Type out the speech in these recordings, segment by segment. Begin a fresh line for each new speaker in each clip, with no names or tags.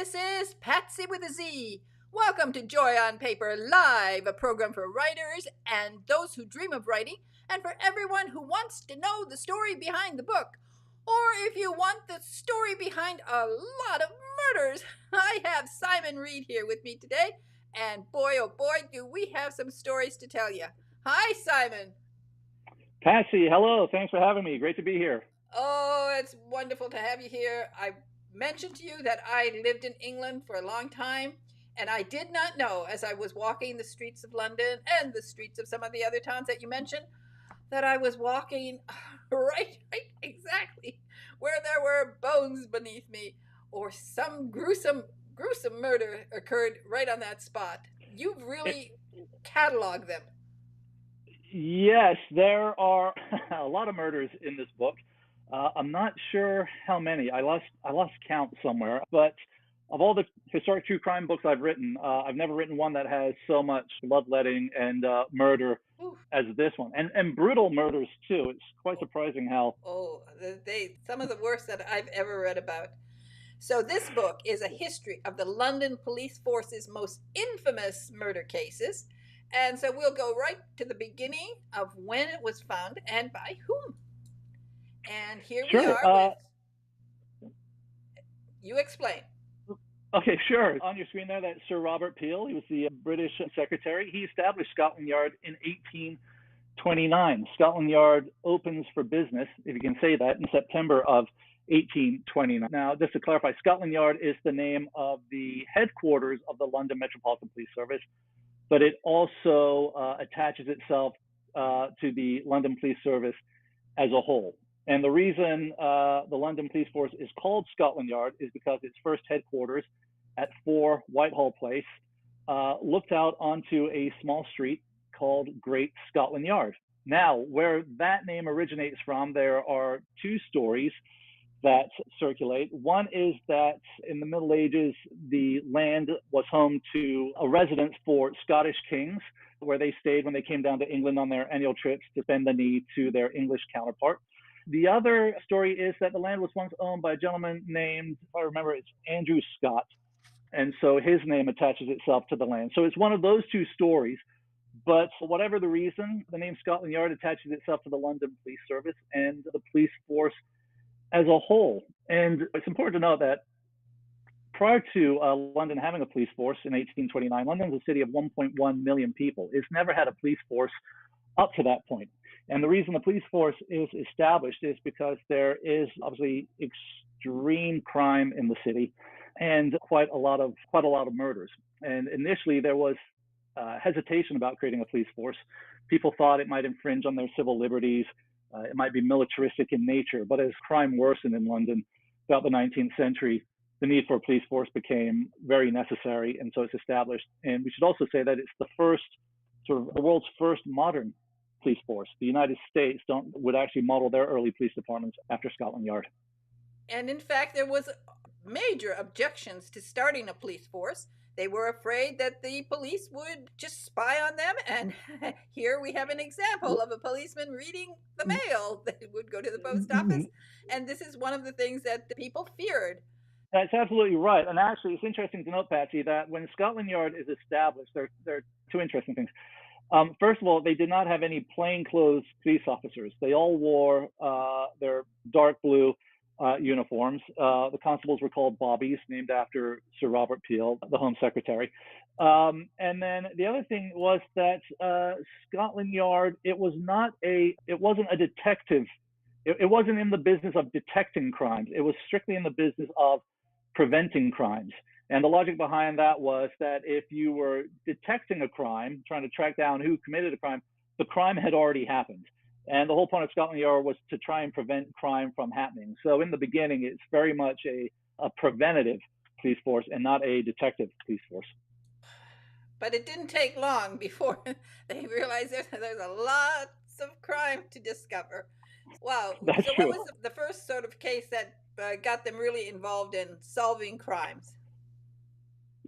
This is Patsy with a Z. Welcome to Joy on Paper Live, a program for writers and those who dream of writing, and for everyone who wants to know the story behind the book. Or if you want the story behind a lot of murders, I have Simon Reed here with me today, and boy, oh boy, do we have some stories to tell you. Hi, Simon.
Patsy, hello. Thanks for having me. Great to be here.
Oh, it's wonderful to have you here. I mentioned to you that I lived in England for a long time, and I did not know as I was walking the streets of London and the streets of some of the other towns that you mentioned that I was walking right exactly where there were bones beneath me or some gruesome murder occurred right on that spot. You've really cataloged them.
Yes, there are a lot of murders in this book. I'm not sure how many. I lost count somewhere. But of all the historic true crime books I've written, I've never written one that has so much bloodletting and murder
Ooh.
as this one, and brutal murders too. It's quite surprising how.
Oh, they some of the worst that I've ever read about. So this book is a history of the London Police Force's most infamous murder cases. And so we'll go right to the beginning of when it was found and by whom. And here we
Sure.
are with you explain.
Okay, sure. On your screen there, that's Sir Robert Peel. He was the British secretary. He established Scotland Yard in 1829. Scotland Yard opens for business, if you can say that, in September of 1829. Now, just to clarify, Scotland Yard is the name of the headquarters of the London Metropolitan Police Service, but it also attaches itself to the London Police Service as a whole. And the reason the London Police Force is called Scotland Yard is because its first headquarters at 4 Whitehall Place looked out onto a small street called Great Scotland Yard. Now, where that name originates from, there are two stories that circulate. One is that in the Middle Ages, the land was home to a residence for Scottish kings, where they stayed when they came down to England on their annual trips to bend the knee to their English counterpart. The other story is that the land was once owned by a gentleman named, if I remember, it's Andrew Scott. And so his name attaches itself to the land. So it's one of those two stories. But for whatever the reason, the name Scotland Yard attaches itself to the London Police Service and the police force as a whole. And it's important to note that prior to London having a police force in 1829, London is a city of 1.1 million people. It's never had a police force up to that point. And the reason the police force is established is because there is obviously extreme crime in the city and quite a lot of murders. And initially there was hesitation about creating a police force. People thought it might infringe on their civil liberties. It might be militaristic in nature. But as crime worsened in London throughout the 19th century, the need for a police force became very necessary, and so it's established. And we should also say that it's the world's first modern police force. The United States would actually model their early police departments after Scotland Yard.
And in fact, there was major objections to starting a police force. They were afraid that the police would just spy on them. And here we have an example of a policeman reading the mail that would go to the post office. And this is one of the things that the people feared.
That's absolutely right. And actually, it's interesting to note, Patsy, that when Scotland Yard is established, there are two interesting things. First of all, they did not have any plainclothes police officers. They all wore their dark blue uniforms. The constables were called bobbies, named after Sir Robert Peel, the Home Secretary. And then the other thing was that Scotland Yard, it wasn't a detective. It wasn't in the business of detecting crimes. It was strictly in the business of preventing crimes. And the logic behind that was that if you were detecting a crime, trying to track down who committed a crime, the crime had already happened. And the whole point of Scotland Yard was to try and prevent crime from happening. So in the beginning, it's very much a preventative police force and not a detective police force.
But it didn't take long before they realized there's a lot of crime to discover. Wow.
That's
So
true.
what was the first sort of case that got them really involved in solving crimes?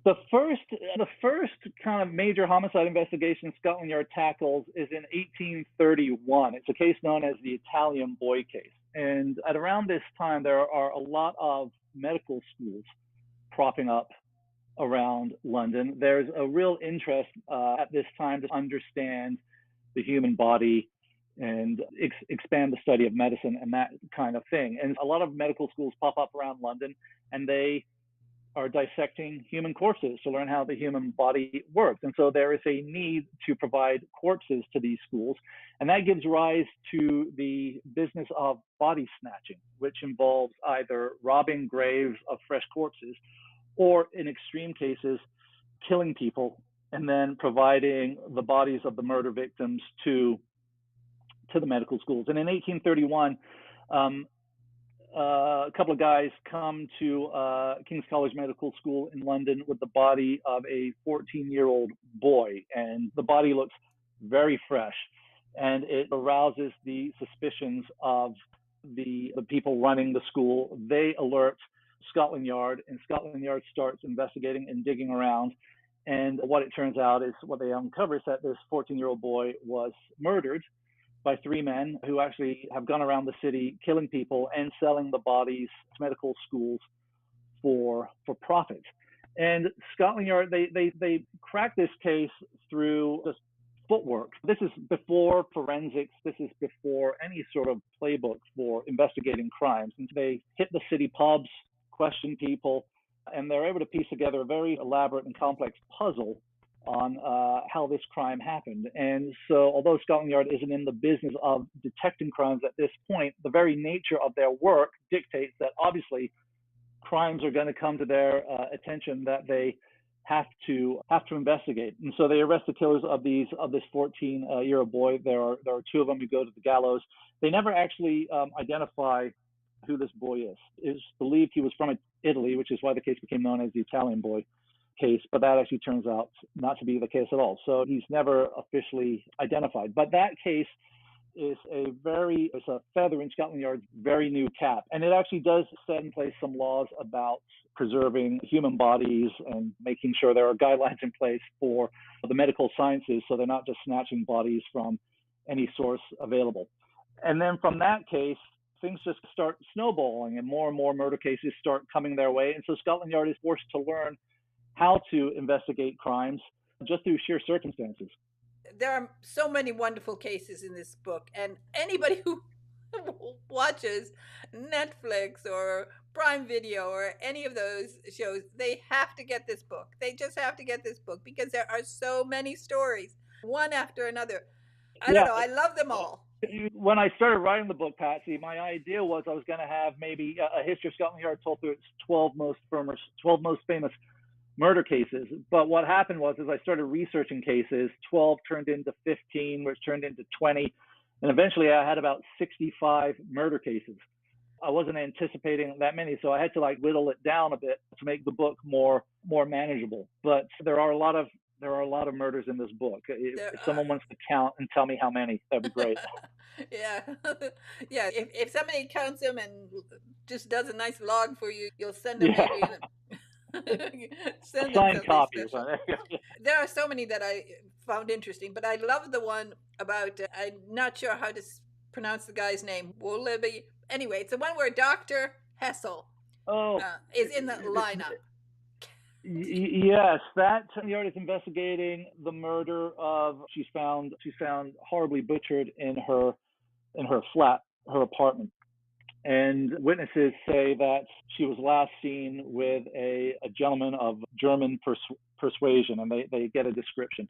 The first kind of major homicide investigation Scotland Yard tackles is in 1831. It's a case known as the Italian boy case. And at around this time, there are a lot of medical schools propping up around London. There's a real interest at this time to understand the human body and expand the study of medicine and that kind of thing. And a lot of medical schools pop up around London, and they are dissecting human corpses to learn how the human body works. And so there is a need to provide corpses to these schools. And that gives rise to the business of body snatching, which involves either robbing graves of fresh corpses or, in extreme cases, killing people and then providing the bodies of the murder victims to the medical schools. And in 1831, a couple of guys come to King's College Medical School in London with the body of a 14-year-old boy, and the body looks very fresh, and it arouses the suspicions of the people running the school. They alert Scotland Yard, and Scotland Yard starts investigating and digging around. And what it turns out is, what they uncover is that this 14-year-old boy was murdered by three men who actually have gone around the city killing people and selling the bodies to medical schools for profit. And Scotland Yard, they crack this case through just footwork. This is before forensics. This is before any sort of playbook for investigating crimes. And they hit the city pubs, question people, and they're able to piece together a very elaborate and complex puzzle on how this crime happened. And so, although Scotland Yard isn't in the business of detecting crimes at this point, the very nature of their work dictates that obviously crimes are going to come to their attention that they have to investigate. And so they arrest the killers of this 14-year-old boy. There are two of them who go to the gallows. They never actually identify who this boy is. It's believed he was from Italy, which is why the case became known as the Italian boy case, but that actually turns out not to be the case at all. So he's never officially identified. But that case is it's a feather in Scotland Yard's very new cap. And it actually does set in place some laws about preserving human bodies and making sure there are guidelines in place for the medical sciences, so they're not just snatching bodies from any source available. And then from that case, things just start snowballing and more murder cases start coming their way. And so Scotland Yard is forced to learn how to investigate crimes just through sheer circumstances.
There are so many wonderful cases in this book, and anybody who watches Netflix or Prime Video or any of those shows, they have to get this book. They just have to get this book because there are so many stories, one after another. I don't know. I love them all.
When I started writing the book, Patsy, my idea was I was going to have maybe a history of Scotland Yard told through its 12 most famous murder cases. But what happened was, as I started researching cases, 12 turned into 15, which turned into 20. And eventually I had about 65 murder cases. I wasn't anticipating that many, so I had to whittle it down a bit to make the book more manageable. But there are a lot of murders in this book. If someone wants to count and tell me how many, that'd be great.
Yeah. Yeah. If somebody counts them and just does a nice log for you, you'll send them maybe
signed copies.
There are so many that I found interesting, but I love the one about, I'm not sure how to pronounce the guy's name. Anyway, it's the one where Dr. Hessel is in the lineup.
Yes, that Yard is investigating the murder of. She's found horribly butchered in her flat, her apartment. And witnesses say that she was last seen with a gentleman of German persuasion, and they get a description.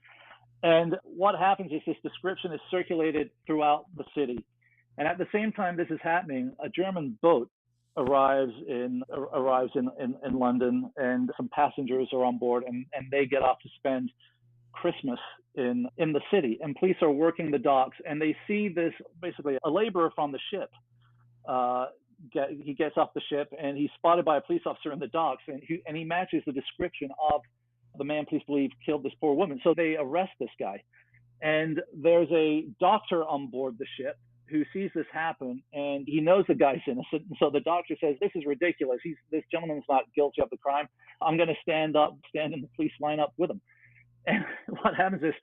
And what happens is this description is circulated throughout the city. And at the same time this is happening, a German boat arrives in London, and some passengers are on board, and they get off to spend Christmas in the city. And police are working the docks, and they see this, basically a laborer from the ship. He gets off the ship and he's spotted by a police officer in the docks, and he matches the description of the man police believe killed this poor woman. So they arrest this guy, and there's a doctor on board the ship who sees this happen, and he knows the guy's innocent. And so the doctor says, "This is ridiculous. This gentleman's not guilty of the crime. I'm going to stand in the police lineup with him." And what happens is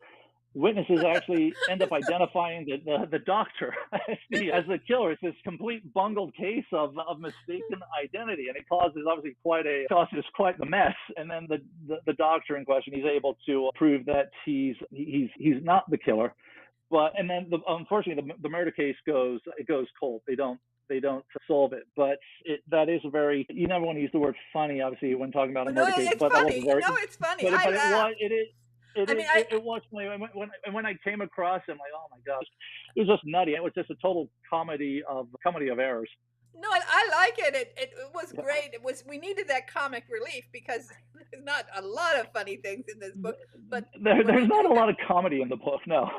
witnesses actually end up identifying the doctor as the killer. It's this complete bungled case of mistaken identity, and it causes obviously quite the mess. And then the doctor in question, he's able to prove that he's not the killer. But and then unfortunately the murder case goes cold. They don't solve it. But that is a very, you never want to use the word funny obviously when talking about a
No,
murder case,
it's
but that was a
funny.
very
No, it's funny.
but
I
it was
laughed.
it is
I mean, I
it was funny when I came across it. I'm like, oh my gosh, it was just nutty. It was just a total comedy of errors.
no, I like it. It was
Yeah.
great. It was, we needed that comic relief because there's not a lot of funny things in this book, but when
There's
they
not
do
a
have,
lot of comedy in the book, no.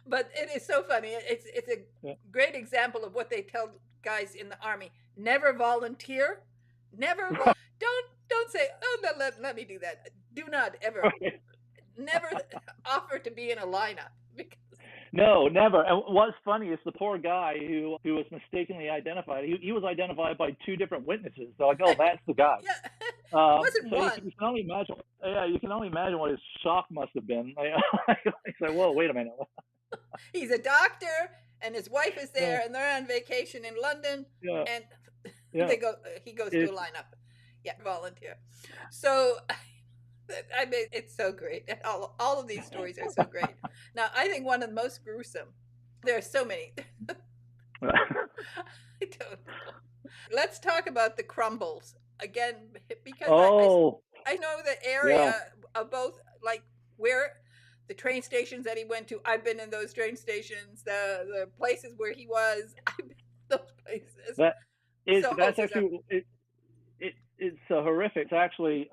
but it is so funny. It's a
Yeah.
great example of what they tell guys in the army: never volunteer, never don't say, oh no, let me do that. Do not ever,
Right.
never offer to be in a lineup because
No, never. And what's funny is the poor guy who was mistakenly identified. He was identified by two different witnesses. So like, oh, that's the guy.
yeah, it wasn't
So
one.
you can only imagine. Yeah, you can only imagine what his shock must have been. He's like, whoa, wait a minute.
He's a doctor and his wife is
Yeah,
there and they're on vacation in London
yeah,
and
yeah.
he goes to a
It,
lineup. Yeah, volunteer. So I mean, it's so great. All of these stories are so great. Now, I think one of the most gruesome, there are so many. I don't know. Let's talk about the crumbles again because
oh,
I know the
yeah.
area of both, like where the train stations that he went to. I've been in those train stations, the places where he was. I've been in those places.
That is
So
that's
horses are.
actually it's horrific. It's actually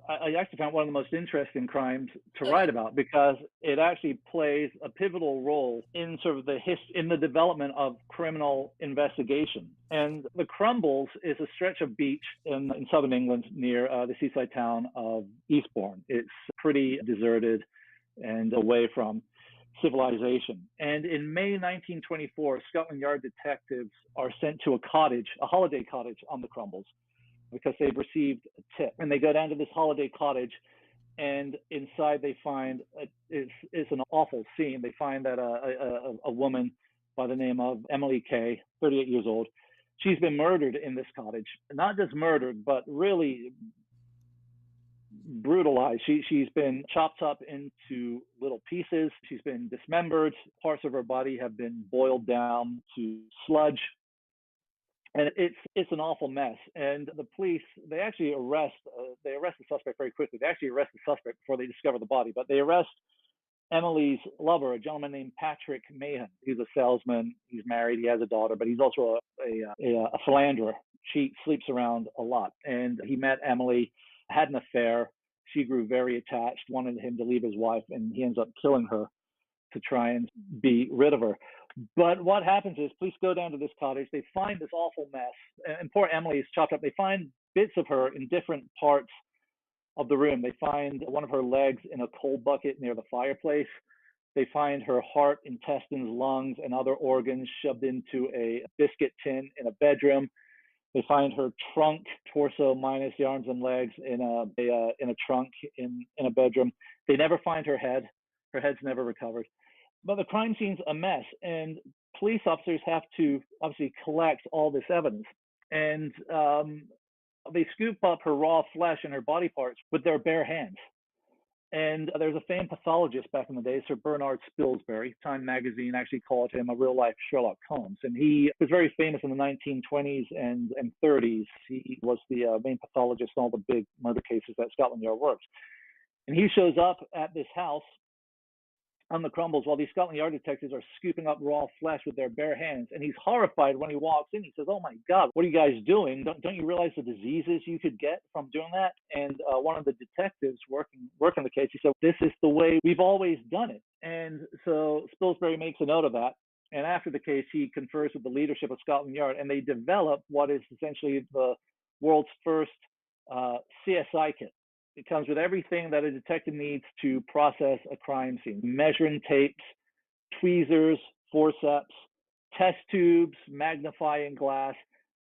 I actually found one of the most interesting crimes to write about because it actually plays a pivotal role in sort of in the development of criminal investigation. And the Crumbles is a stretch of beach in southern England near the seaside town of Eastbourne. It's pretty deserted and away from civilization. And in May 1924, Scotland Yard detectives are sent to a holiday cottage on the Crumbles because they've received a tip. And they go down to this holiday cottage, and inside they find it's an awful scene. They find that a woman by the name of Emily Kay, 38 years old, she's been murdered in this cottage. Not just murdered, but really brutalized. She's been chopped up into little pieces. She's been dismembered. Parts of her body have been boiled down to sludge. And it's an awful mess. And the police, they actually arrest the suspect very quickly. They actually arrest the suspect before they discover the body. But they arrest Emily's lover, a gentleman named Patrick Mahan. He's a salesman. He's married. He has a daughter, but he's also a philanderer. She sleeps around a lot. And he met Emily, had an affair. She grew very attached, wanted him to leave his wife, and he ends up killing her to try and be rid of her. But what happens is police go down to this cottage. They find this awful mess, and poor Emily is chopped up. They find bits of her in different parts of the room. They find one of her legs in a coal bucket near the fireplace. They find her heart, intestines, lungs, and other organs shoved into a biscuit tin in a bedroom. They find her trunk, torso minus the arms and legs, in a trunk in a bedroom. They never find her head. Her head's never recovered. But the crime scene's a mess, and police officers have to obviously collect all this evidence. And they scoop up her raw flesh and her body parts with their bare hands. And there's a famed pathologist back in the day, Sir Bernard Spilsbury. Time magazine actually called him a real-life Sherlock Holmes. And he was very famous in the 1920s and 30s. He was the main pathologist in all the big murder cases that Scotland Yard works. And he shows up at this house on the Crumbles while these Scotland Yard detectives are scooping up raw flesh with their bare hands. And he's horrified when he walks in. He says, "Oh my God, what are you guys doing? Don't you realize the diseases you could get from doing that?" And one of the detectives working the case, he said, "This is the way we've always done it." And so Spilsbury makes a note of that. And after the case, he confers with the leadership of Scotland Yard, and they develop what is essentially the world's first CSI kit. It comes with everything that a detective needs to process a crime scene: measuring tapes, tweezers, forceps, test tubes, magnifying glass,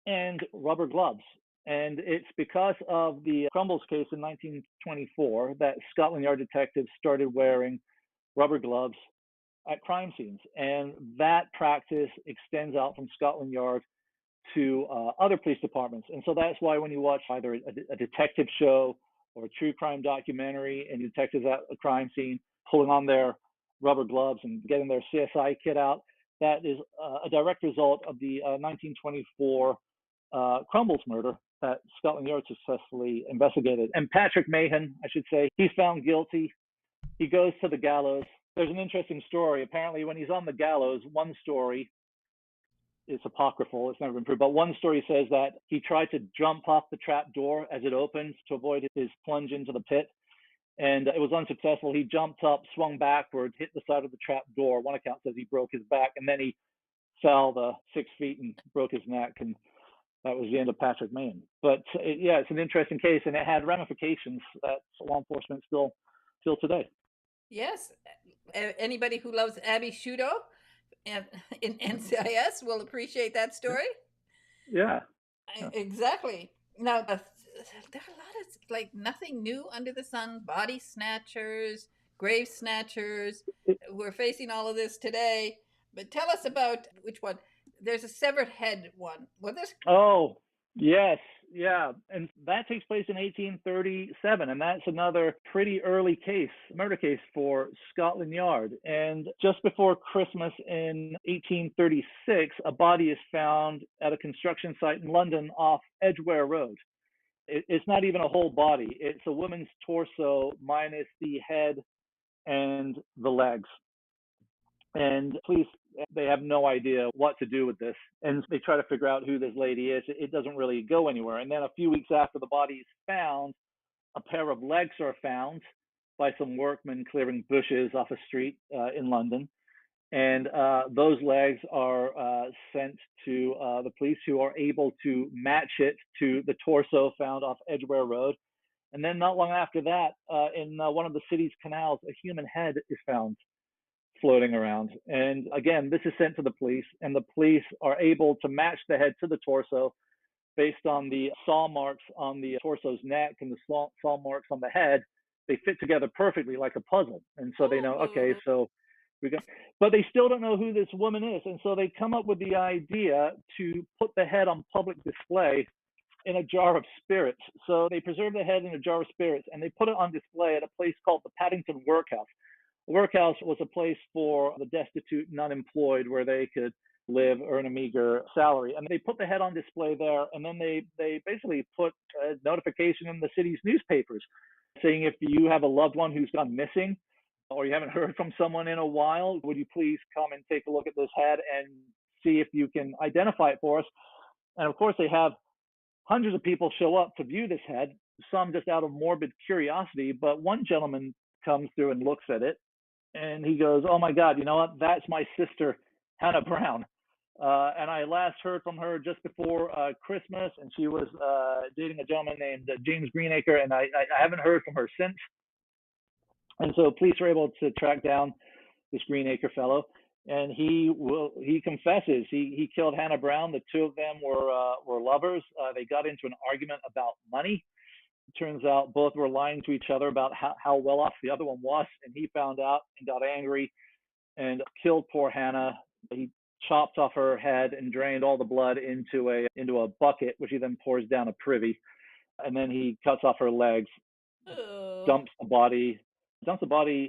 and rubber gloves. And it's because of the Crumbles case in 1924 that Scotland Yard detectives started wearing rubber gloves at crime scenes. And that practice extends out from Scotland Yard to other police departments. And so that's why when you watch either a detective show or a true crime documentary and detectives at a crime scene pulling on their rubber gloves and getting their CSI kit out, that is a direct result of the 1924 Crumbles murder that Scotland Yard successfully investigated. And Patrick Mahan, I should say, he's found guilty. He goes to the gallows. There's an interesting story. Apparently, when he's on the gallows, one story is apocryphal. It's never been proved. But one story says that he tried to jump off the trap door as it opens to avoid his plunge into the pit. And it was unsuccessful. He jumped up, swung backward, hit the side of the trap door. One account says he broke his back, and then he fell the 6 feet and broke his neck. And that was the end of Patrick Mahan. But yeah, it's an interesting case, and it had ramifications that law enforcement still today.
Yes, anybody who loves Abby Shudo and in NCIS will appreciate that story.
Yeah.
Exactly. Now, there are a lot of like nothing new under the sun. Body snatchers, grave snatchers. We're facing all of this today. But tell us about which one. There's a severed head one. Well, there's
Oh, yes, yeah, and that takes place in 1837, and that's another pretty early case, murder case for Scotland Yard. And just before Christmas in 1836, a body is found at a construction site in London off Edgware Road. It's not even a whole body; it's a woman's torso minus the head and the legs. And police, they have no idea what to do with this, and they try to figure out who this lady is. It doesn't really go anywhere. And then a few weeks after the body is found, a pair of legs are found by some workmen clearing bushes off a street in London, and those legs are sent to the police, who are able to match it to the torso found off Edgware Road. And then not long after that, in one of the city's canals, a human head is found floating around. And again, this is sent to the police, and the police are able to match the head to the torso based on the saw marks on the torso's neck and the saw marks on the head. They fit together perfectly like a puzzle. And so they know, okay, so we got, but they still don't know who this woman is. And so they come up with the idea to put the head on public display in a jar of spirits. So they preserve the head in a jar of spirits, and they put it on display at a place called the Paddington Workhouse. The workhouse was a place for the destitute and unemployed where they could live, earn a meager salary. And they put the head on display there, and then they basically put a notification in the city's newspapers saying, if you have a loved one who's gone missing or you haven't heard from someone in a while, would you please come and take a look at this head and see if you can identify it for us? And of course, they have hundreds of people show up to view this head, some just out of morbid curiosity. But one gentleman comes through and looks at it, and he goes, "Oh my God, you know what? That's my sister, Hannah Brown. And I last heard from her just before Christmas, and she was dating a gentleman named James Greenacre, and I haven't heard from her since." And so police were able to track down this Greenacre fellow, and he confesses he killed Hannah Brown. The two of them were lovers. They got into an argument about money. Turns out both were lying to each other about how well off the other one was, and he found out and got angry and killed poor Hannah. He chopped off her head and drained all the blood into a bucket, which he then pours down a privy, and then he cuts off her legs, dumps the body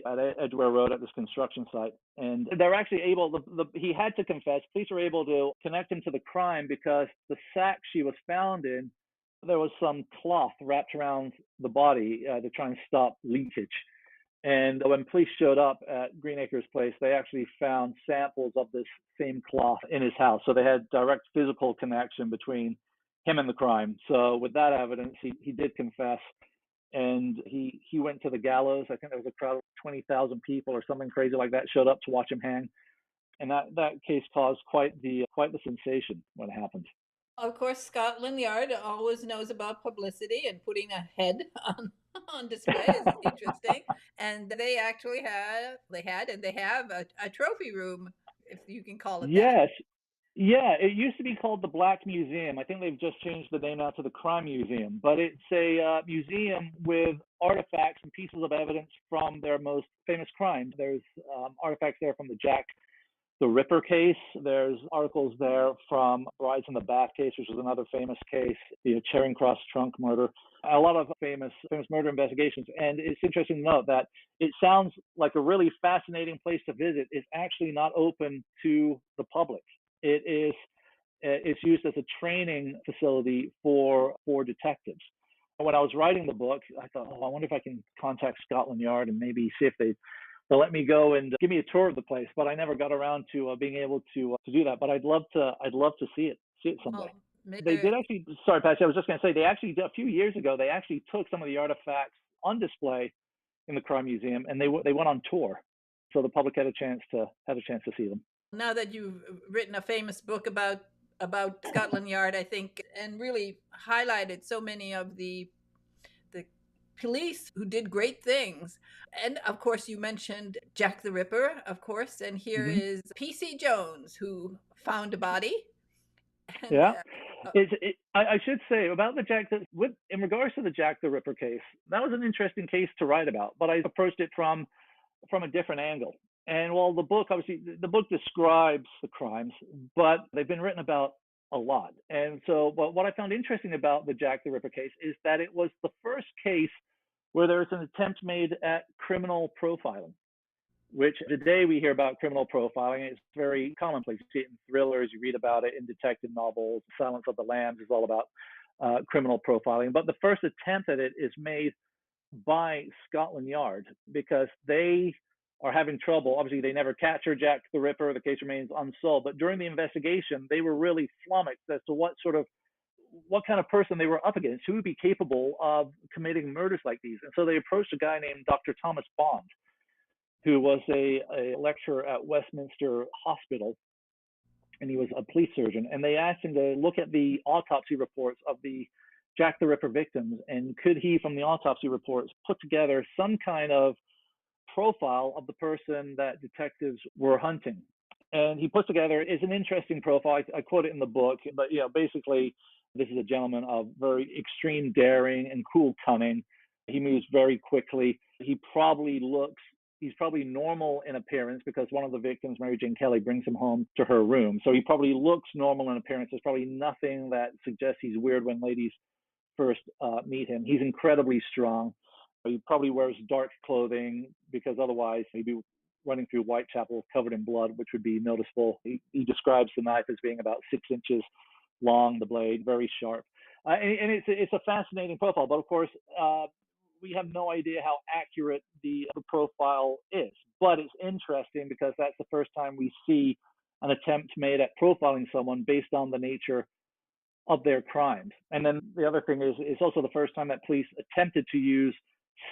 at Edgware Road at this construction site. And they're actually able, he had to confess. Police were able to connect him to the crime because the sack she was found in, there was some cloth wrapped around the body to try and stop leakage. And when police showed up at Greenacre's place, they actually found samples of this same cloth in his house. So they had direct physical connection between him and the crime. So with that evidence, he did confess, and he went to the gallows. I think there was a crowd of 20,000 people or something crazy like that showed up to watch him hang. And that case caused quite the sensation when it happened.
Of course, Scotland Yard always knows about publicity, and putting a head on display is interesting. And they actually have a trophy room, if you can call it that.
Yes. Yeah, it used to be called the Black Museum. I think they've just changed the name now to the Crime Museum, but it's a museum with artifacts and pieces of evidence from their most famous crimes. There's artifacts there from the Jack the Ripper case. There's articles there from Brides in the Bath case, which was another famous case, the Charing Cross trunk murder. A lot of famous murder investigations. And it's interesting to note that it sounds like a really fascinating place to visit. It's actually not open to the public. It is it's used as a training facility for detectives. When I was writing the book, I thought, oh, I wonder if I can contact Scotland Yard and maybe see if they'll let me go and give me a tour of the place. But I never got around to being able to do that. But I'd love to see it someday.
Well, maybe
They did actually. Sorry, Patsy. I was just going to say they actually a few years ago they actually took some of the artifacts on display in the Crime Museum and they went on tour, so the public had a chance to see them.
now that you've written a famous book about Scotland Yard, I think, and really highlighted so many of the police who did great things. And of course, you mentioned Jack the Ripper, of course, and here
Mm-hmm.
is PC Jones, who found a body. And
Yeah. I should say about the in regards to the Jack the Ripper case, that was an interesting case to write about, but I approached it from a different angle. And while the book, obviously, the book describes the crimes, but they've been written about a lot. And so, but what I found interesting about the Jack the Ripper case is that it was the first case where there was an attempt made at criminal profiling, which today we hear about criminal profiling. It's very commonplace. You see it in thrillers, you read about it in detective novels. Silence of the Lambs is all about criminal profiling. But the first attempt at it is made by Scotland Yard because they are having trouble. Obviously, they never capture Jack the Ripper. The case remains unsolved. But during the investigation, they were really flummoxed as to what kind of person they were up against, who would be capable of committing murders like these. And so they approached a guy named Dr. Thomas Bond, who was a lecturer at Westminster Hospital, and he was a police surgeon. And they asked him to look at the autopsy reports of the Jack the Ripper victims, and could he, from the autopsy reports, put together some kind of profile of the person that detectives were hunting. And he put together is an interesting profile. I quote it in the book, but basically, this is a gentleman of very extreme daring and cool cunning. He moves very quickly. He's probably normal in appearance because one of the victims, Mary Jane Kelly, brings him home to her room. So he probably looks normal in appearance. There's probably nothing that suggests he's weird when ladies first meet him. He's incredibly strong. He probably wears dark clothing because otherwise he'd be running through Whitechapel covered in blood, which would be noticeable. He describes the knife as being about 6 inches long, the blade, very sharp. And it's a fascinating profile. But of course, we have no idea how accurate the profile is. But it's interesting because that's the first time we see an attempt made at profiling someone based on the nature of their crimes. And then the other thing is, it's also the first time that police attempted to use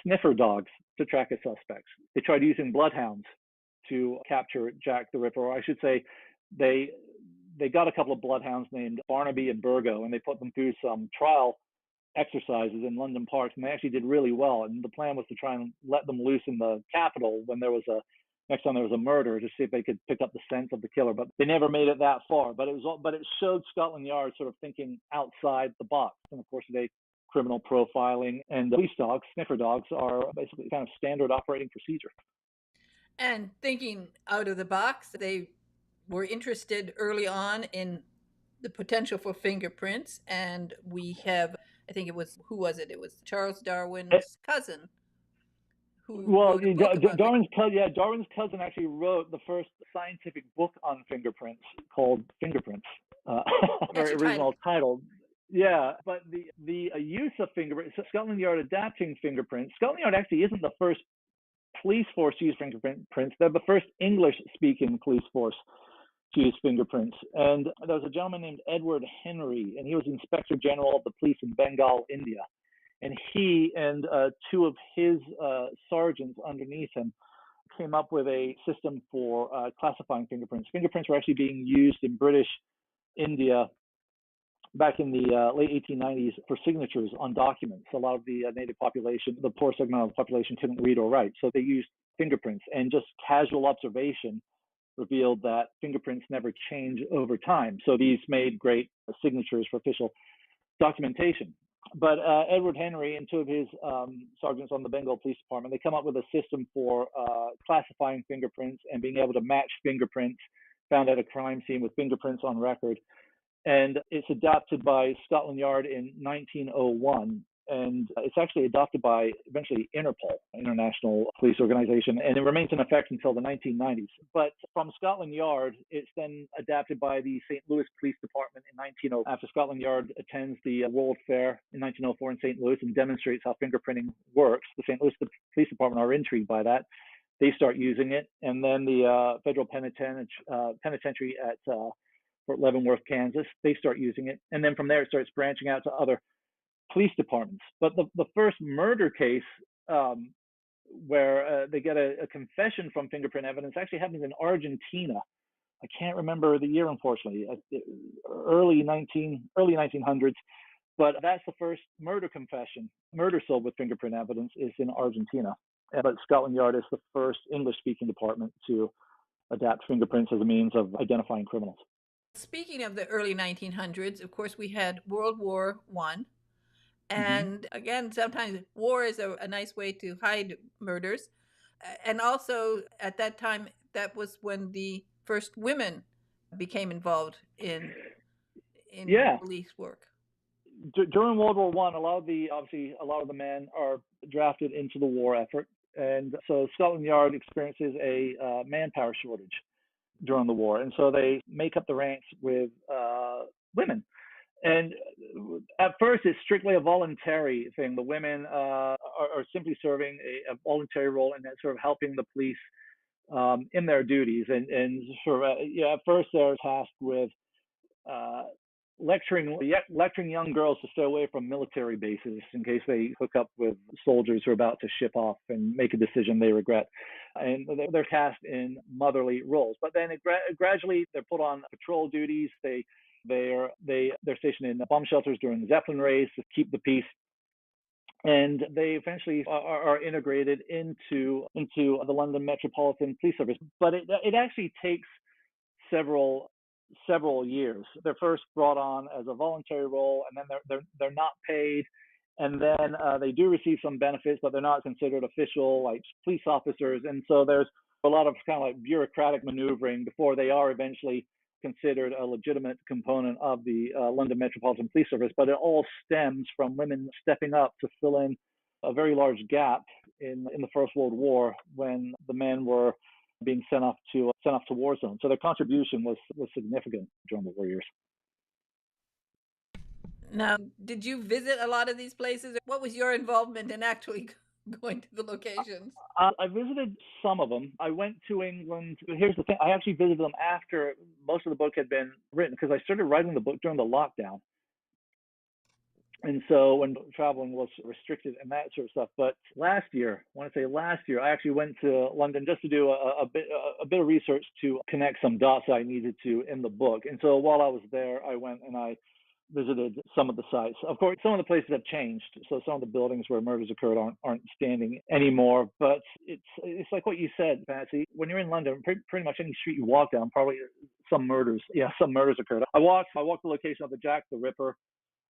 sniffer dogs to track a suspect. They tried using bloodhounds to capture Jack the Ripper, or I should say, they got a couple of bloodhounds named Barnaby and Burgo, and they put them through some trial exercises in London parks, and they actually did really well. And the plan was to try and let them loose in the capital when next time there was a murder, to see if they could pick up the scent of the killer. But they never made it that far. But it showed Scotland Yard sort of thinking outside the box. And of course, today, criminal profiling and police dogs, sniffer dogs, are basically kind of standard operating procedure.
And thinking out of the box, they were interested early on in the potential for fingerprints. And we have, I think it was, who was it? It was Charles Darwin's cousin who wrote a book about
Darwin's cousin actually wrote the first scientific book on fingerprints called Fingerprints. Very original title. Yeah, but the use of fingerprints, Scotland Yard adapting fingerprints. Scotland Yard actually isn't the first police force to use fingerprints. They're the first English-speaking police force to use fingerprints. And there was a gentleman named Edward Henry, and he was Inspector General of the police in Bengal, India. And he and two of his sergeants underneath him came up with a system for classifying fingerprints. Fingerprints were actually being used in British India back in the late 1890s for signatures on documents. A lot of the native population, the poor segment of the population, couldn't read or write. So they used fingerprints, and just casual observation revealed that fingerprints never change over time. So these made great signatures for official documentation. But Edward Henry and two of his sergeants on the Bengal Police Department, they come up with a system for classifying fingerprints and being able to match fingerprints found at a crime scene with fingerprints on record. And it's adopted by Scotland Yard in 1901. And it's actually adopted by eventually Interpol, International Police Organization, and it remains in effect until the 1990s. But from Scotland Yard, it's then adapted by the St. Louis Police Department in 1900. After Scotland Yard attends the World Fair in 1904 in St. Louis and demonstrates how fingerprinting works, the St. Louis Police Department are intrigued by that. They start using it, and then the Federal Penitentiary at Fort Leavenworth, Kansas, they start using it, and then from there it starts branching out to other police departments. But the first murder case where they get a confession from fingerprint evidence actually happens in Argentina. I can't remember the year, unfortunately, early 1900s. But that's the first murder confession. Murder solved with fingerprint evidence is in Argentina. But Scotland Yard is the first English-speaking department to adapt fingerprints as a means of identifying criminals.
Speaking of the early 1900s, of course, we had World War I. And again, sometimes war is a nice way to hide murders. And also at that time, that was when the first women became involved in police work.
During World War I, a lot of the men are drafted into the war effort. And so Scotland Yard experiences a manpower shortage during the war. And so they make up the ranks with women. And at first, it's strictly a voluntary thing. The women are simply serving a voluntary role in that sort of helping the police in their duties. And at first they're tasked with lecturing young girls to stay away from military bases in case they hook up with soldiers who are about to ship off and make a decision they regret. And they're cast in motherly roles. But then gradually they're put on patrol duties. They're stationed in bomb shelters during the Zeppelin raids to keep the peace, and they eventually are integrated into the London Metropolitan Police Service. But it actually takes several years. They're first brought on as a voluntary role, and then they're not paid, and then they do receive some benefits, but they're not considered official like police officers, and so there's a lot of kind of like bureaucratic maneuvering before they are eventually considered a legitimate component of the London Metropolitan Police Service. But it all stems from women stepping up to fill in a very large gap in the First World War when the men were being sent off to war zones. So their contribution was significant during the war years.
Now, did you visit a lot of these places? What was your involvement in actually going to the locations?
I visited some of them. I went to England. Here's the thing. I actually visited them after most of the book had been written, because I started writing the book during the lockdown. And so when traveling was restricted and that sort of stuff. But last year, I actually went to London just to do a bit of research to connect some dots I needed to in the book. And so while I was there, I went and I visited some of the sites. Of course, some of the places have changed. So some of the buildings where murders occurred aren't standing anymore. But it's like what you said, Patsy. When you're in London, pretty much any street you walk down, probably some murders occurred. I walked the location of the Jack the Ripper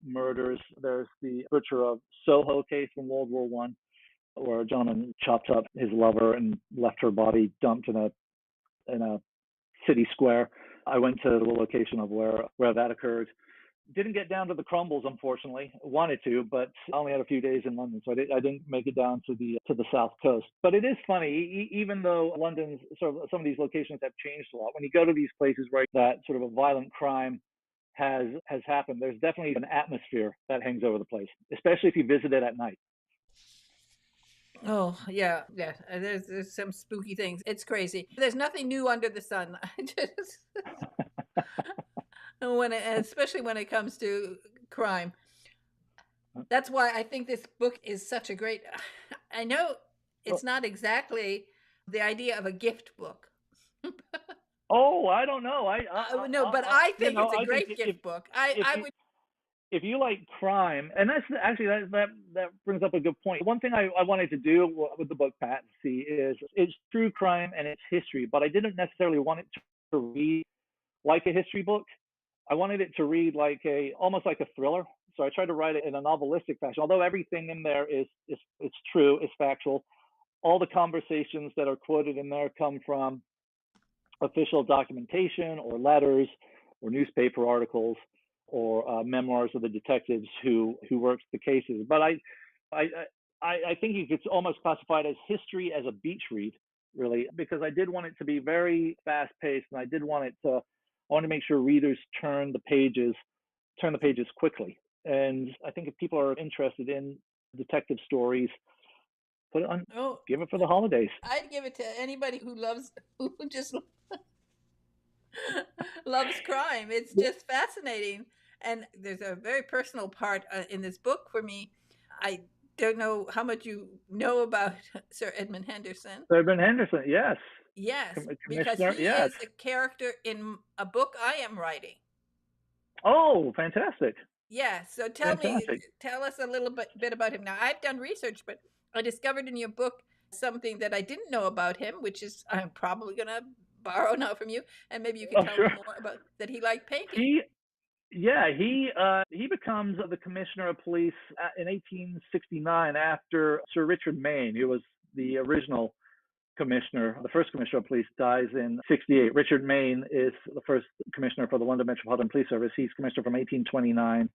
murders. There's the butcher of Soho case from World War I, where a gentleman chopped up his lover and left her body dumped in a city square. I went to the location of where that occurred. Didn't get down to the crumbles, unfortunately. Wanted to, but I only had a few days in London, so I didn't make it down to the south coast. But it is funny, even though London's sort of some of these locations have changed a lot. When you go to these places where that sort of a violent crime has happened, there's definitely an atmosphere that hangs over the place, especially if you visit it at night.
Oh, yeah. There's some spooky things. It's crazy. There's nothing new under the sun. Especially when it comes to crime. That's why I think this book is such a great. I know it's not exactly the idea of a gift book.
Oh, I don't know.
No, but I think it's a great gift book.
if you like crime, and that's actually that brings up a good point. One thing I wanted to do with the book, Pat, see, is it's true crime and it's history, but I didn't necessarily want it to read like a history book. I wanted it to read like almost like a thriller. So I tried to write it in a novelistic fashion. Although everything in there is it's true, it's factual. All the conversations that are quoted in there come from official documentation or letters or newspaper articles or memoirs of the detectives who worked the cases. But I I think you could almost classify it as history as a beach read, really, because I did want it to be very fast paced, and I want to make sure readers turn the pages quickly. And I think if people are interested in detective stories, put it on,
Oh,
give it for the holidays.
I'd give it to anybody who loves, who just loves crime. It's just fascinating. And there's a very personal part in this book for me. I don't know how much you know about Sir Edmund Henderson.
Urban Henderson, yes.
Yes, because
Commissioner,
he
yes.
is a character in a book I am writing.
Oh, fantastic.
Yeah, so
Fantastic.
tell us a little bit about him. Now, I've done research, but I discovered in your book something that I didn't know about him, which is I'm probably going to borrow now from you, and maybe you can
Oh,
tell me
sure.
more about that he liked painting.
He, yeah, he becomes the commissioner of police in 1869 after Sir Richard Mayne, who was the original commissioner. The first commissioner of police dies in 68. Richard Mayne is the first commissioner for the London Metropolitan Police Service. He's commissioner from 1829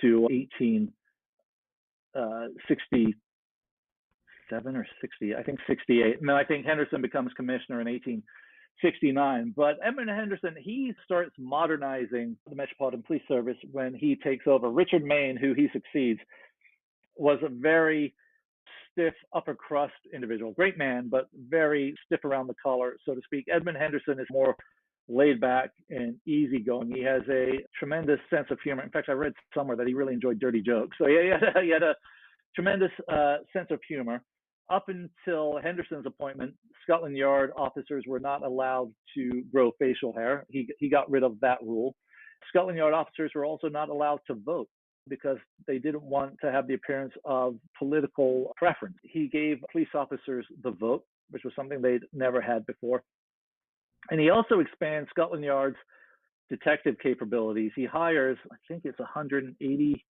to 1867 or 60, I think 68. And then I think Henderson becomes commissioner in 1869. But Edmund Henderson, he starts modernizing the Metropolitan Police Service when he takes over. Richard Mayne, who he succeeds, was a very stiff upper crust individual. Great man, but very stiff around the collar, so to speak. Edmund Henderson is more laid back and easygoing. He has a tremendous sense of humor. In fact, I read somewhere that he really enjoyed dirty jokes. So he had a tremendous sense of humor. Up until Henderson's appointment, Scotland Yard officers were not allowed to grow facial hair. He got rid of that rule. Scotland Yard officers were also not allowed to vote because they didn't want to have the appearance of political preference. He gave police officers the vote, which was something they'd never had before. And he also expands Scotland Yard's detective capabilities. He hires, I think it's 180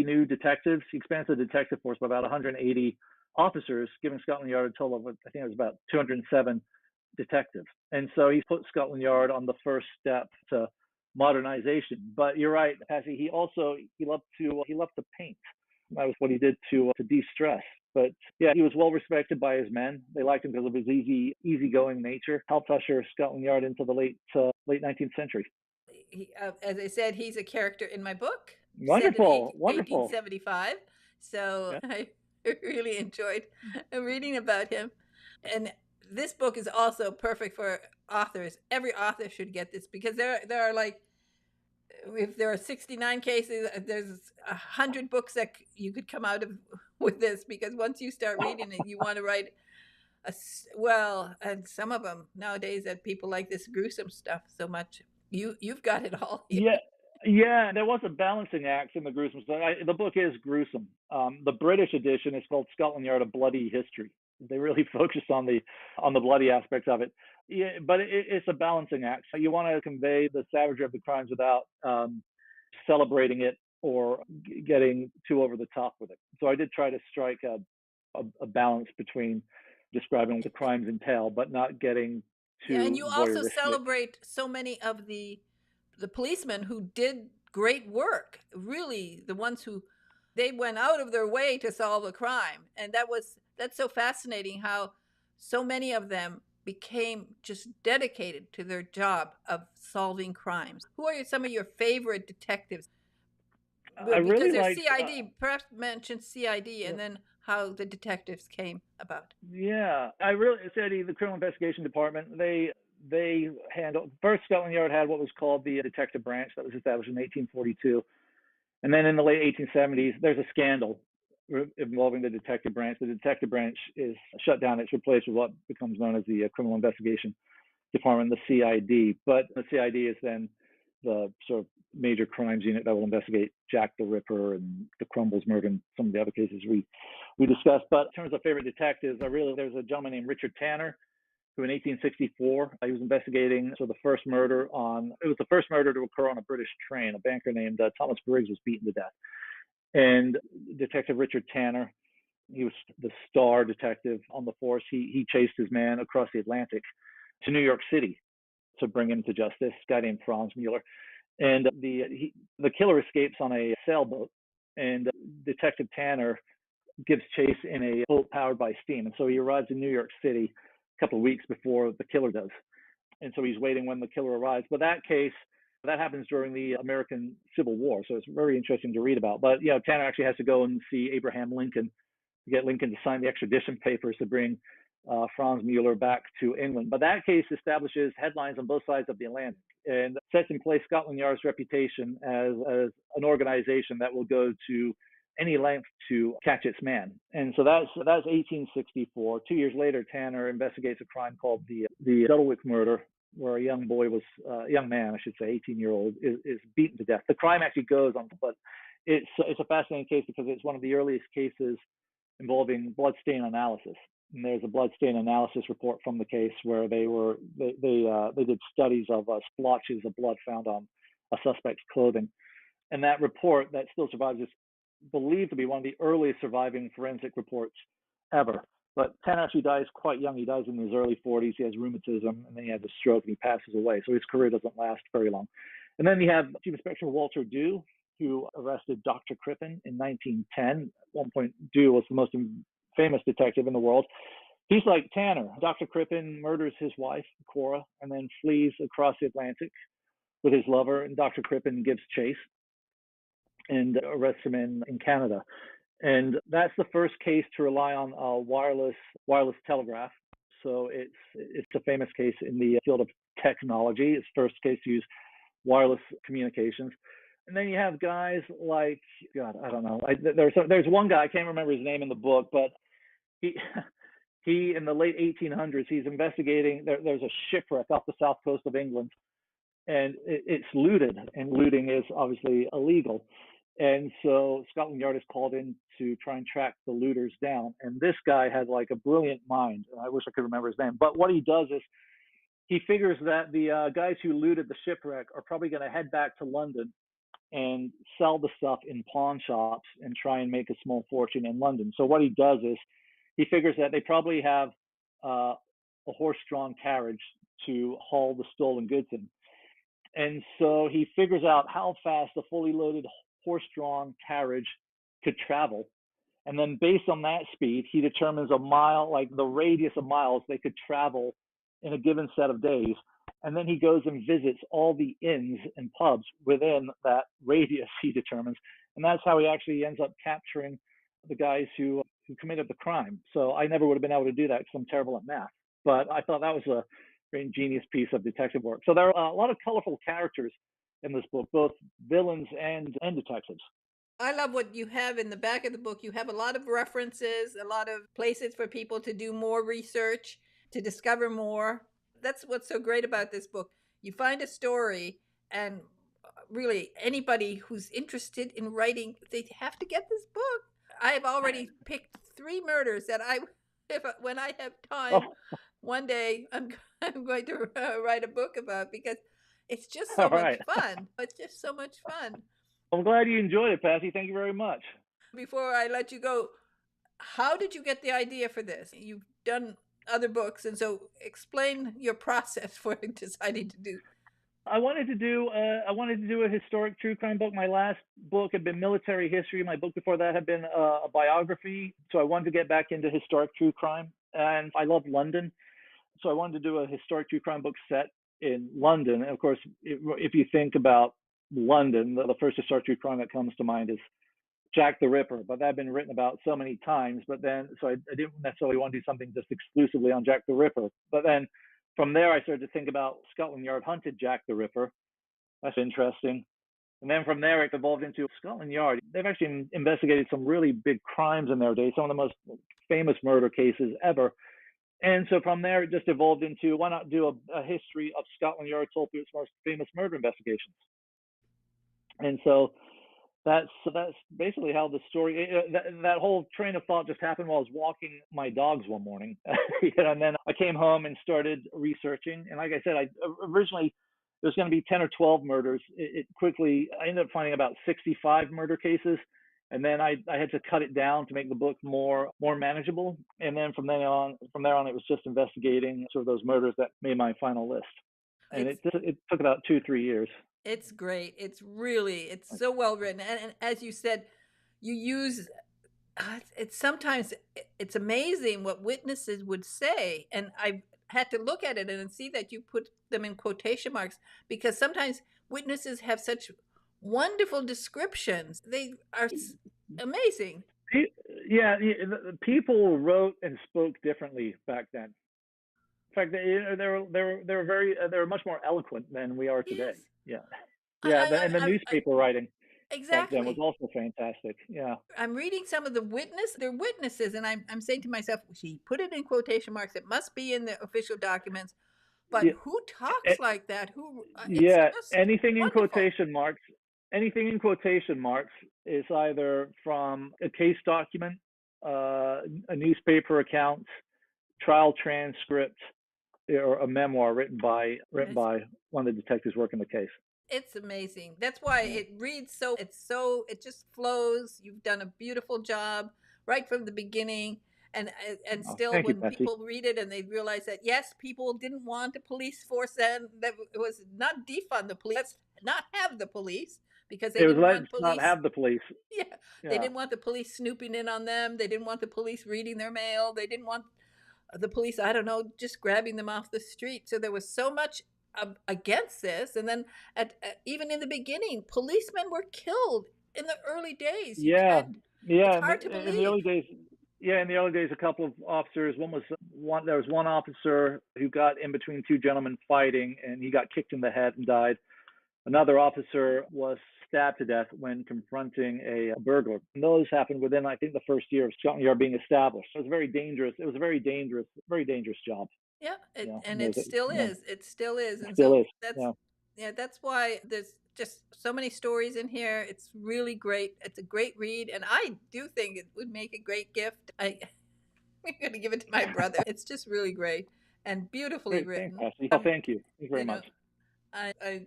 new detectives. He expands the detective force by about 180 officers, giving Scotland Yard a total of, I think it was about 207 detectives. And so he's put Scotland Yard on the first step to modernization. But you're right, Patsy. He loved to paint. That was what he did to de-stress. But yeah, he was well respected by his men. They liked him because of his easygoing nature. Helped usher Scotland Yard into the late 19th century.
As I said, he's a character in my book, set in
Wonderful, wonderful.
1875. So
Yeah.
I really enjoyed reading about him. And this book is also perfect for authors. Every author should get this because there are like, if there are 69 cases, there's 100 books that you could come out of with this, because once you start reading it, you want to write and some of them nowadays that people like this gruesome stuff so much. You've got it all here.
Yeah, yeah. There was a balancing act in the gruesome stuff. The book is gruesome. The British edition is called Scotland Yard: A Bloody History. They really focus on the bloody aspects of it. Yeah, but it's a balancing act. So you want to convey the savagery of the crimes without celebrating it or getting too over the top with it. So I did try to strike a balance between describing what the crimes entail, but not getting
Yeah, and
too
you also
voyeuristic.
celebrate so many of the policemen who did great work. Really, the ones who they went out of their way to solve a crime, and that's so fascinating how so many of them became just dedicated to their job of solving crimes. Who are some of your favorite detectives?
I
Because
really
there's
liked.
CID. Perhaps mention CID and then how the detectives came about.
Yeah, I really said the Criminal Investigation Department. They handled first. Scotland Yard had what was called the Detective Branch that was established in 1842, and then in the late 1870s, there's a scandal involving the Detective Branch. The Detective Branch is shut down. It's replaced with what becomes known as the Criminal Investigation Department, the CID. But the CID is then the sort of major crimes unit that will investigate Jack the Ripper and the Crumbles murder and some of the other cases we discussed. But in terms of favorite detectives, there's a gentleman named Richard Tanner who in 1864 he was investigating the first murder it was the first murder to occur on a British train. A banker named Thomas Briggs was beaten to death, and Detective Richard Tanner, he was the star detective on the force. He chased his man across the Atlantic to New York City to bring him to justice. This guy named Franz Mueller, and the killer escapes on a sailboat, and Detective Tanner gives chase in a boat powered by steam. And so he arrives in New York City a couple of weeks before the killer does. And so he's waiting when the killer arrives. But that case, that happens during the American Civil War. So it's very interesting to read about. But, Tanner actually has to go and see Abraham Lincoln to get Lincoln to sign the extradition papers to bring Franz Mueller back to England. But that case establishes headlines on both sides of the Atlantic and sets in place Scotland Yard's reputation as an organization that will go to any length to catch its man. And so that's 1864. 2 years later, Tanner investigates a crime called the Duddlewick murder, where a young man, I should say, 18-year-old, is beaten to death. The crime actually goes on, but it's a fascinating case because it's one of the earliest cases involving bloodstain analysis. And there's a bloodstain analysis report from the case where they did studies of splotches of blood found on a suspect's clothing. And that report that still survives is believed to be one of the earliest surviving forensic reports ever. But Tanner actually dies quite young. He dies in his early 40s. He has rheumatism, and then he has a stroke, and he passes away. So his career doesn't last very long. And then you have Chief Inspector Walter Dew, who arrested Dr. Crippen in 1910. At one point, Dew was the most famous detective in the world. He's like Tanner. Dr. Crippen murders his wife, Cora, and then flees across the Atlantic with his lover, and Dr. Crippen gives chase and arrests him in Canada. And that's the first case to rely on wireless telegraph. So it's a famous case in the field of technology. It's the first case to use wireless communications. And then you have guys like, God, I don't know. There's one guy, I can't remember his name in the book, but he in the late 1800s, he's investigating, there's a shipwreck off the south coast of England, and it's looted, and looting is obviously illegal. And so Scotland Yard is called in to try and track the looters down. And this guy had like a brilliant mind. I wish I could remember his name. But what he does is he figures that the guys who looted the shipwreck are probably going to head back to London and sell the stuff in pawn shops and try and make a small fortune in London. So what he does is he figures that they probably have a horse-drawn carriage to haul the stolen goods in. And so he figures out how fast a fully loaded horse-drawn carriage could travel. And then based on that speed, he determines a mile, like the radius of miles they could travel in a given set of days. And then he goes and visits all the inns and pubs within that radius he determines. And that's how he actually ends up capturing the guys who committed the crime. So I never would have been able to do that because I'm terrible at math. But I thought that was a very ingenious piece of detective work. So there are a lot of colorful characters in this book, both villains and detectives.
I love what you have in the back of the book. You have a lot of references, a lot of places for people to do more research, to discover more. That's what's so great about this book. You find a story, and really anybody who's interested in writing, they have to get this book. I have already picked 3 murders that when I have time, one day I'm going to write a book about, because it's just so much fun. It's just so much fun.
I'm glad you enjoyed it, Patsy. Thank you very much.
Before I let you go, how did you get the idea for this? You've done other books, and so explain your process for deciding to do.
I wanted to do a historic true crime book. My last book had been military history. My book before that had been a biography. So I wanted to get back into historic true crime, and I love London. So I wanted to do a historic true crime book set in London. And of course, if you think about London, the first historic true crime that comes to mind is Jack the Ripper, but that had been written about so many times. But then, so I didn't necessarily want to do something just exclusively on Jack the Ripper. But then from there, I started to think about Scotland Yard hunted Jack the Ripper. That's interesting. And then from there, it evolved into Scotland Yard. They've actually investigated some really big crimes in their day, some of the most famous murder cases ever. And so from there, it just evolved into, why not do a history of Scotland Yard told through its most famous murder investigations? And so that's basically how the story that whole train of thought just happened while I was walking my dogs one morning. And then I came home and started researching. And like I said, I originally there was going to be 10 or 12 murders. It quickly I ended up finding about 65 murder cases, and then I had to cut it down to make the book more manageable. And then from there on it was just investigating sort of those murders that made my final list. And
It's
it took about 2-3 years.
it's great. It's so well written. And as you said, you use it's sometimes it's amazing what witnesses would say. And I had to look at it and see that you put them in quotation marks because sometimes witnesses have such wonderful descriptions. They are amazing.
Yeah, the people wrote and spoke differently back then. In fact, they were much more eloquent than we are today.
Yes.
Yeah, yeah, and the
I
newspaper writing back then was
exactly.
also fantastic. Yeah,
I'm reading some of their witnesses, and I'm saying to myself, she put it in quotation marks. It must be in the official documents. But
yeah,
who
eh,
talks like that? Who? It's
yeah.
just wonderful.
Anything in quotation marks is either from a case document, a newspaper account, trial transcript, or a memoir
It's
by one of the detectives working the case.
it's amazing. That's why
Yeah.
it reads so. It just flows. You've done a beautiful job right from the beginning. And
Oh,
still,
thank you,
when
Patsy.
people read it and they realize that yes, people didn't want a police force, and that it was not defund the police, let's not have the police because they
It was
didn't
let's
want
not
police.
have the police.
Yeah, they
Yeah.
didn't want the police snooping in on them. They didn't want the police reading their mail. They didn't want the police, I don't know, just grabbing them off the street. So there was so much against this. And then even in the beginning, policemen were killed in the early days. You
Yeah,
can't, it's
yeah.
hard to
In the early
believe.
days, yeah, in the early days, a couple of officers. There was one officer who got in between two gentlemen fighting, and he got kicked in the head and died. Another officer was stabbed to death when confronting a burglar. And those happened within, I think, the first year of Scotland Yard being established. It was very dangerous. It was a very dangerous job.
Yeah,
You know,
and
and
it
those,
still is. It still is. And
still
so
is. Yeah.
that's why there's just so many stories in here. It's really great. It's a great read, and I do think it would make a great gift. I'm going to give it to my brother. It's just really great and beautifully
Great. Thanks,
written.
Patsy. Oh, thank you. Thank you very
You know,
much.
I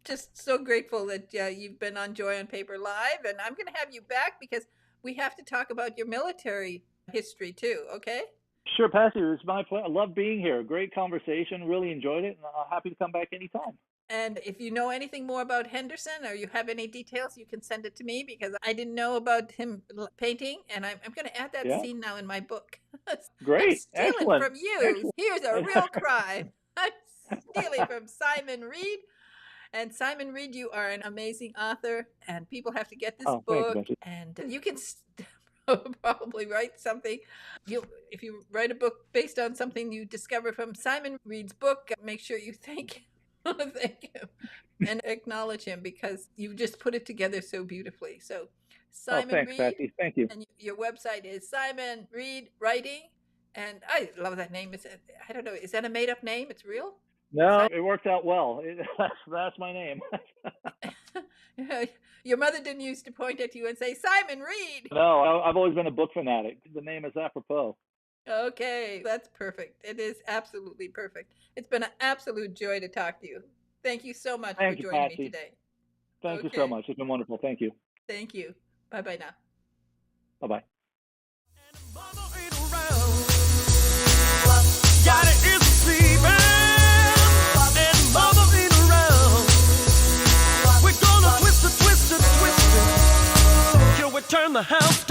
just so grateful that you've been on Joy on Paper Live, and I'm going to have you back because we have to talk about your military history too. Okay.
Sure, Patsy. It was my pleasure. I love being here. Great conversation. Really enjoyed it, and I'm happy to come back anytime.
And if you know anything more about Henderson or you have any details, you can send it to me because I didn't know about him painting. And I'm going to add that
Yeah.
scene now in my book. I'm
Great.
stealing
Excellent.
from you.
Excellent.
Here's a real crime. I'm stealing from Simon Reed. And Simon Reed, you are an amazing author, and people have to get this
Oh, thank you,
book.
Patsy.
And you can probably write something. If you write a book based on something you discover from Simon Reed's book, make sure you thank him and acknowledge him because you've just put it together so beautifully. So,
Oh,
Simon
thanks,
Reed,
Patsy. Thank you.
and your website is Simon Reed Writing. And I love that name. I don't know, is that a made up name? It's real?
No, it worked out well. That's my name.
Your mother didn't used to point at you and say, Simon Reed.
No, I've always been a book fanatic. The name is apropos.
Okay, that's perfect. It is absolutely perfect. It's been an absolute joy to talk to you. Thank you so much for
Thank you,
joining me
Patsy.
today.
Thank you so
Okay,
much. It's been wonderful. Thank you.
thank you. Bye bye now.
Bye bye.
Daddy is sleeping, and mama ain't around. We're gonna twist it, till we turn the house